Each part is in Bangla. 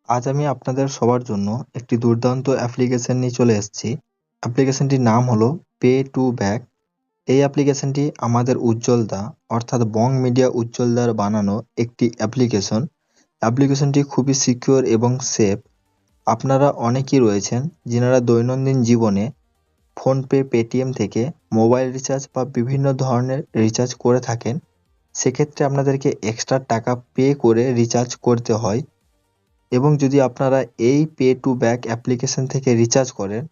আজ আমি আপনাদের সবার জন্য একটি দুর্দান্ত অ্যাপ্লিকেশন নিয়ে চলে এসেছি। অ্যাপ্লিকেশনটির নাম হলো পে টু ব্যাক। এই অ্যাপ্লিকেশনটি আমাদের উজ্জ্বলদা অর্থাৎ বং মিডিয়া উজ্জ্বলদার বানানো একটি অ্যাপ্লিকেশন। অ্যাপ্লিকেশনটি খুবই সিকিউর এবং সেফ। আপনারা অনেকেই রয়েছেন যিনারা দৈনন্দিন জীবনে ফোনপে, পেটিএম থেকে মোবাইল রিচার্জ বা বিভিন্ন ধরনের রিচার্জ করে থাকেন। সেক্ষেত্রে আপনাদেরকে এক্সট্রা টাকা পে করে রিচার্জ করতে হয়। এবং যদি আপনারা এই পে টু ব্যাক অ্যাপ্লিকেশন থেকে রিচার্জ করেন,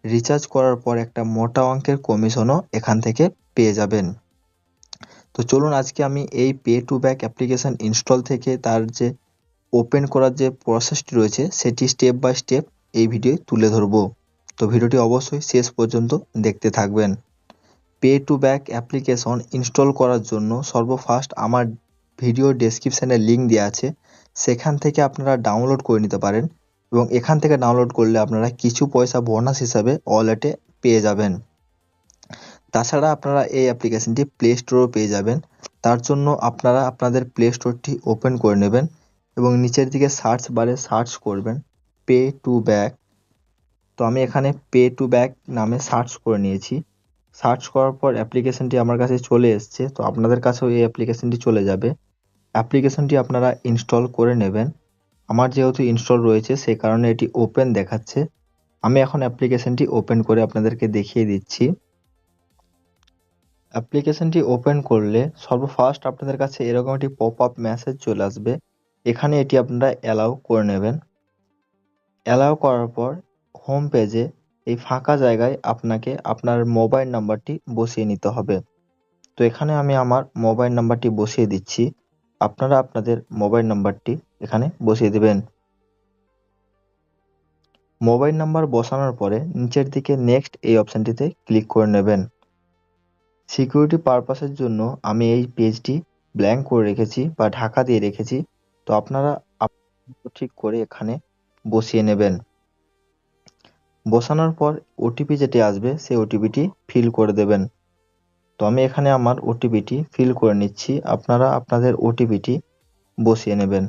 রিচার্জ করার পর একটা মোটা অঙ্কের কমিশনও এখান থেকে পেয়ে যাবেন। তো চলুন আজকে আমি এই pay to back application install থেকে তার যে ওপেন করার যে প্রসেসটি রয়েছে সেটি স্টেপ বাই স্টেপ এই ভিডিওয় তুলে ধরবো। তো ভিডিওটি অবশ্যই শেষ পর্যন্ত দেখতে থাকবেন। Pay to back application install করার জন্য সর্বফার্স্ট আমার ভিডিও ডেসক্রিপশনে লিঙ্ক দেওয়া আছে, সেখান থেকে আপনারা ডাউনলোড করে নিতে পারেন এবং এখান থেকে ডাউনলোড করলে আপনারা কিছু পয়সা বোনাস হিসাবে ওয়ালেটে পেয়ে যাবেন। তাছাড়া আপনারা এই অ্যাপ্লিকেশনটি প্লে স্টোরেও পেয়ে যাবেন। তার জন্য আপনারা আপনাদের প্লে স্টোরটি ওপেন করে নেবেন এবং নিচের দিকে সার্চ বারে সার্চ করবেন পে টু ব্যাক। তো আমি এখানে পে টু ব্যাক নামে সার্চ করে নিয়েছি। সার্চ করার পর অ্যাপ্লিকেশনটি আমার কাছে চলে এসছে। তো আপনাদের কাছেও এই অ্যাপ্লিকেশনটি চলে যাবে। অ্যাপ্লিকেশনটি আপনারা ইনস্টল করে নেবেন। আমার যেহেতু ইনস্টল রয়েছে সেই কারণে এটি ওপেন দেখাচ্ছে। আমি এখন অ্যাপ্লিকেশনটি ওপেন করে আপনাদেরকে দেখিয়ে দিচ্ছি। অ্যাপ্লিকেশনটি ওপেন করলে সর্বফার্স্ট আপনাদের কাছে এরকম একটি পপ আপ মেসেজ চলে আসবে। এখানে এটি আপনারা অ্যালাউ করে নেবেন। অ্যালাউ করার পর হোম পেজে এই ফাঁকা জায়গায় আপনাকে আপনার মোবাইল নাম্বারটি বসিয়ে নিতে হবে। তো এখানে আমি আমার মোবাইল নাম্বারটি বসিয়ে দিচ্ছি। আপনারা আপনাদের মোবাইল নাম্বারটি এখানে বসিয়ে দেবেন। মোবাইল নাম্বার বসানোর পরে নিচের দিকে নেক্সট এই অপশনটিতে ক্লিক করে নেবেন। সিকিউরিটি পারপাসের জন্য আমি এই পেজটি ব্ল্যাঙ্ক করে রেখেছি বা ঢাকা দিয়ে রেখেছি। তো আপনারা ঠিক করে এখানে বসিয়ে নেবেন। বসানোর পর ওটিপি যেটি আসবে সেই ওটিপিটি ফিল করে দেবেন। তো আমি এখানে আমার ওটিপিটি ফিল করে নিচ্ছি। আপনারা আপনাদের ওটিপিটি বসিয়ে নেবেন।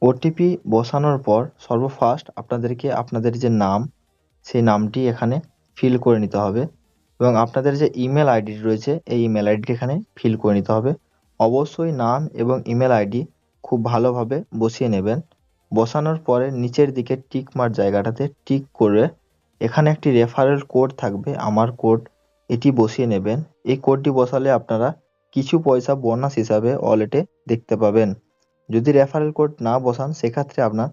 ওটিপি বসানোর পর সর্বফার্স্ট আপনাদেরকে আপনাদের যে নাম সেই নামটি এখানে ফিল করে নিতে হবে এবং আপনাদের যে ইমেল আইডি রয়েছে এই ইমেল আইডিটি এখানে ফিল করে নিতে হবে। অবশ্যই নাম এবং ইমেল আইডি খুব ভালোভাবে বসিয়ে নেবেন। বসানোর পরে নিচের দিকে টিক মার্ক জায়গাটাতে টিক করে এখানে একটি রেফারেল কোড থাকবে, আমার কোড, এটি বসিয়ে নেবেন। এই কোডটি বসালে আপনারা কিছু পয়সা বোনাস হিসাবে ওয়ালেটে দেখতে পাবেন। যদি রেফারেল কোড না বসান সেক্ষেত্রে আপনার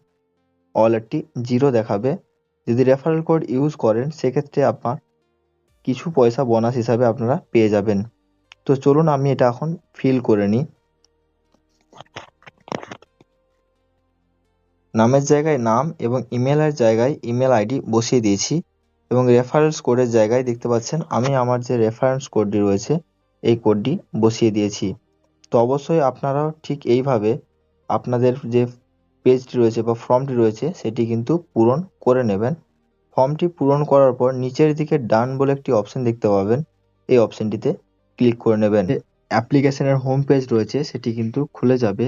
ওয়ালেটটি জিরো দেখাবে। যদি রেফারেল কোড ইউজ করেন সেক্ষেত্রে আপনার কিছু পয়সা বোনাস হিসাবে আপনারা পেয়ে যাবেন। তো চলুন আমি এটা এখন ফিল করে নিই। নামের জায়গায় নাম এবং ইমেলের জায়গায় ইমেল আইডি বসিয়ে দিয়েছি এবং রেফারেন্স কোডের জায়গায় দেখতে পাচ্ছেন আমি আমার যে রেফারেন্স কোডটি রয়েছে এই কোডটি বসিয়ে দিয়েছি। তো অবশ্যই আপনারাও ঠিক এইভাবে আপনাদের যে পেজটি রয়েছে বা ফর্মটি রয়েছে সেটি কিন্তু পূরণ করে নেবেন। ফর্মটি পূরণ করার পর নিচের দিকে ডান বলে একটি অপশন দেখতে পাবেন, এই অপশনটিতে ক্লিক করে নেবেন। অ্যাপ্লিকেশনের হোম পেজ রয়েছে সেটি কিন্তু খুলে যাবে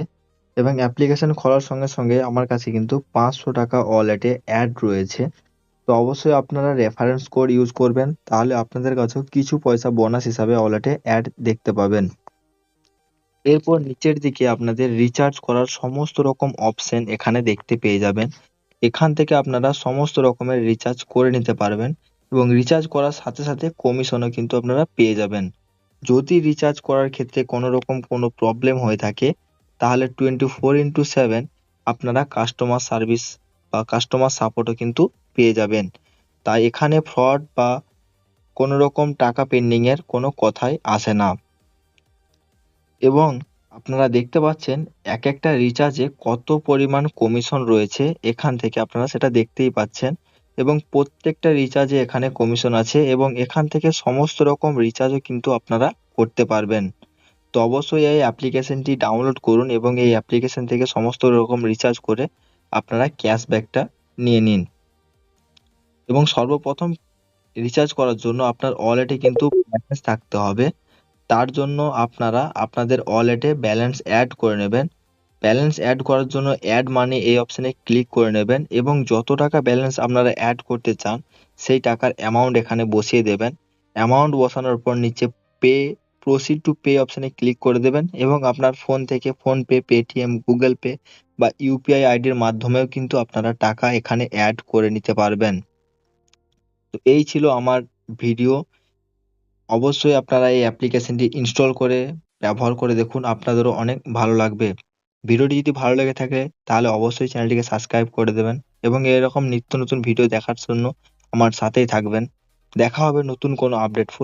এবং অ্যাপ্লিকেশন খোলার সঙ্গে সঙ্গে আমার কাছে কিন্তু 500 টাকা ওয়ালেটে অ্যাড রয়েছে। তো অবশ্যই আপনারা রেফারেন্স কোড ইউজ করবেন, তাহলে আপনাদের কাছেও কিছু পয়সা বোনাস হিসাবে ওয়ালেটে অ্যাড দেখতে পাবেন। এরপর নিচের দিকে আপনাদের রিচার্জ করার সমস্ত রকম অপশন এখানে দেখতে পেয়ে যাবেন। এখান থেকে আপনারা সমস্ত রকমের রিচার্জ করে নিতে পারবেন এবং রিচার্জ করার সাথে সাথে কমিশনও কিন্তু আপনারা পেয়ে যাবেন। যদি রিচার্জ করার ক্ষেত্রে কোনো রকম কোনো প্রবলেম হয়ে থাকে তাহলে 24/7 আপনারা কাস্টমার সার্ভিস বা কাস্টমার সাপোর্টও কিন্তু পেয়ে যাবেন। তাই এখানে ফ্রড বা কোনো রকম টাকা পেন্ডিং এর কোনো কথাই আসে না। এবং আপনারা দেখতে পাচ্ছেন এক একটা রিচার্জে কত পরিমাণ কমিশন রয়েছে, এখান থেকে আপনারা সেটা দেখতেই পাচ্ছেন এবং প্রত্যেকটা রিচার্জে এখানে কমিশন আছে এবং এখান থেকে সমস্ত রকম রিচার্জও কিন্তু আপনারা করতে পারবেন। তো অবশ্যই এই অ্যাপ্লিকেশনটি ডাউনলোড করুন এবং এই অ্যাপ্লিকেশন থেকে সমস্ত রকম রিচার্জ করে আপনারা ক্যাশব্যাকটা নিয়ে নিন। এবং সর্বপ্রথম রিচার্জ করার জন্য আপনার ওয়ালেটে কিন্তু ব্যালেন্স থাকতে হবে। তার জন্য আপনারা আপনাদের ওয়ালেটে ব্যালেন্স অ্যাড করে নেবেন। ব্যালেন্স অ্যাড করার জন্য অ্যাড মানি এই অপশনে ক্লিক করে নেবেন এবং যত টাকা ব্যালেন্স আপনারা অ্যাড করতে চান সেই টাকার অ্যামাউন্ট এখানে বসিয়ে দেবেন। অ্যামাউন্ট বসানোর পর নিচে পে প্রসিড টু পে অপশনে ক্লিক করে দেবেন এবং আপনার ফোন থেকে ফোনপে, পেটিএম, গুগল পে বা ইউপিআই আইডির মাধ্যমেও কিন্তু আপনারা টাকা এখানে অ্যাড করে নিতে পারবেন। তো এই ছিল আমার ভিডিও। অবশ্যই আপনারা এই অ্যাপ্লিকেশনটি ইনস্টল করে ব্যবহার করে দেখুন, আপনাদেরও অনেক ভালো লাগবে। ভিডিওটি যদি ভালো লেগে থাকে তাহলে অবশ্যই চ্যানেলটিকে সাবস্ক্রাইব করে দেবেন এবং এরকম নিত্য নতুন ভিডিও দেখার জন্য আমার সাথেই থাকবেন। দেখা হবে নতুন কোনো আপডেটফুল